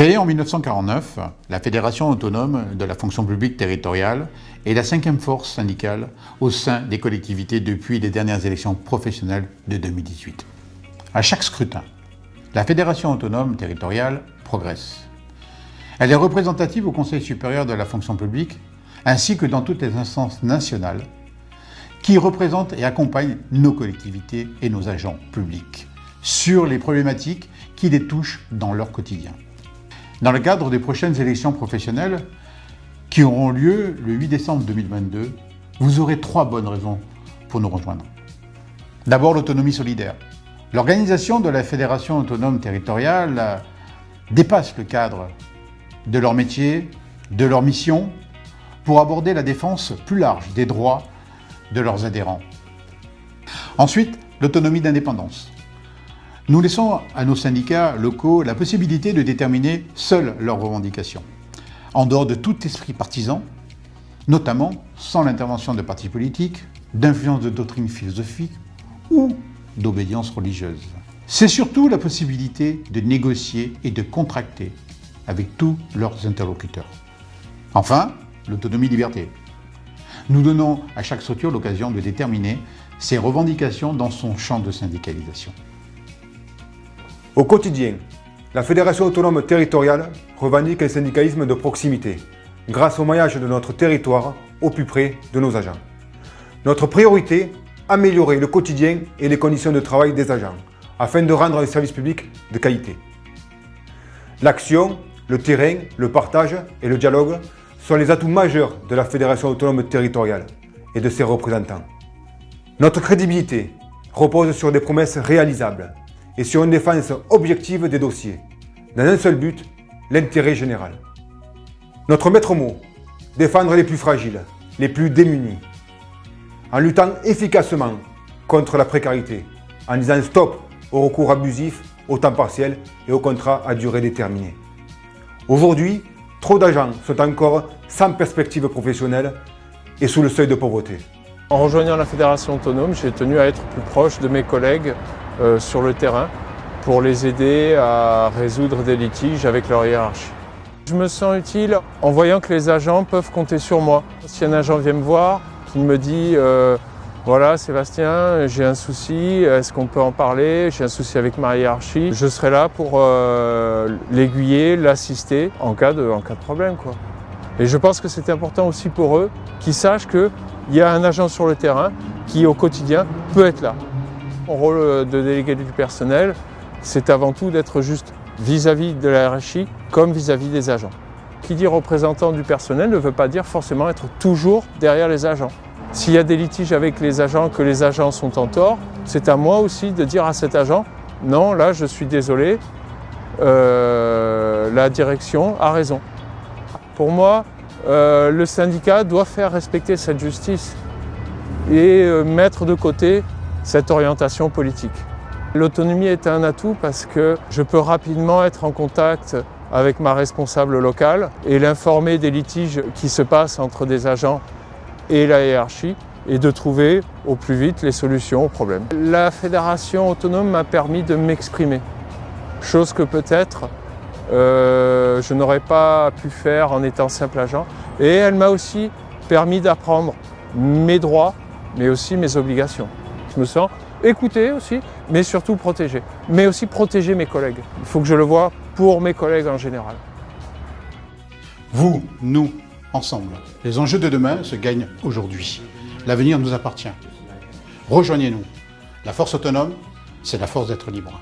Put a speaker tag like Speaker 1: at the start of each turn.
Speaker 1: Créée en 1949, la Fédération autonome de la fonction publique territoriale est la 5e force syndicale au sein des collectivités depuis les dernières élections professionnelles de 2018. À chaque scrutin, la Fédération autonome territoriale progresse. Elle est représentative au Conseil supérieur de la fonction publique ainsi que dans toutes les instances nationales qui représentent et accompagnent nos collectivités et nos agents publics sur les problématiques qui les touchent dans leur quotidien. Dans le cadre des prochaines élections professionnelles qui auront lieu le 8 décembre 2022, vous aurez 3 bonnes raisons pour nous rejoindre. D'abord, l'autonomie solidaire. L'organisation de la Fédération autonome territoriale dépasse le cadre de leur métier, de leur mission, pour aborder la défense plus large des droits de leurs adhérents. Ensuite, l'autonomie d'indépendance. Nous laissons à nos syndicats locaux la possibilité de déterminer seuls leurs revendications, en dehors de tout esprit partisan, notamment sans l'intervention de partis politiques, d'influence de doctrines philosophiques ou d'obédience religieuse. C'est surtout la possibilité de négocier et de contracter avec tous leurs interlocuteurs. Enfin, l'autonomie-liberté. Nous donnons à chaque structure l'occasion de déterminer ses revendications dans son champ de syndicalisation.
Speaker 2: Au quotidien, la Fédération autonome territoriale revendique un syndicalisme de proximité, grâce au maillage de notre territoire au plus près de nos agents. Notre priorité, améliorer le quotidien et les conditions de travail des agents, afin de rendre un service public de qualité. L'action, le terrain, le partage et le dialogue sont les atouts majeurs de la Fédération autonome territoriale et de ses représentants. Notre crédibilité repose sur des promesses réalisables et sur une défense objective des dossiers, dans un seul but, l'intérêt général. Notre maître mot, défendre les plus fragiles, les plus démunis, en luttant efficacement contre la précarité, en disant stop au recours abusif, au temps partiel et aux contrats à durée déterminée. Aujourd'hui, trop d'agents sont encore sans perspective professionnelle et sous le seuil de pauvreté.
Speaker 3: En rejoignant la Fédération autonome, j'ai tenu à être plus proche de mes collègues sur le terrain pour les aider à résoudre des litiges avec leur hiérarchie. Je me sens utile en voyant que les agents peuvent compter sur moi. Si un agent vient me voir, qu'il me dit voilà Sébastien, j'ai un souci, est-ce qu'on peut en parler? J'ai un souci avec ma hiérarchie. Je serai là pour l'aiguiller, l'assister en cas de problème, quoi. Et je pense que c'est important aussi pour eux qu'ils sachent qu'il y a un agent sur le terrain qui au quotidien peut être là. Mon rôle de délégué du personnel, c'est avant tout d'être juste vis-à-vis de la hiérarchie comme vis-à-vis des agents. Qui dit représentant du personnel ne veut pas dire forcément être toujours derrière les agents. S'il y a des litiges avec les agents, que les agents sont en tort, c'est à moi aussi de dire à cet agent « Non, là je suis désolé, la direction a raison ». Pour moi, le syndicat doit faire respecter cette justice et mettre de côté cette orientation politique. L'autonomie est un atout parce que je peux rapidement être en contact avec ma responsable locale et l'informer des litiges qui se passent entre des agents et la hiérarchie et de trouver au plus vite les solutions aux problèmes. La Fédération autonome m'a permis de m'exprimer, chose que peut-être je n'aurais pas pu faire en étant simple agent. Et elle m'a aussi permis d'apprendre mes droits, mais aussi mes obligations. Je me sens écouté aussi, mais surtout protégé. Mais aussi protéger mes collègues. Il faut que je le voie pour mes collègues en général.
Speaker 1: Vous, nous, ensemble. Les enjeux de demain se gagnent aujourd'hui. L'avenir nous appartient. Rejoignez-nous. La force autonome, c'est la force d'être libre.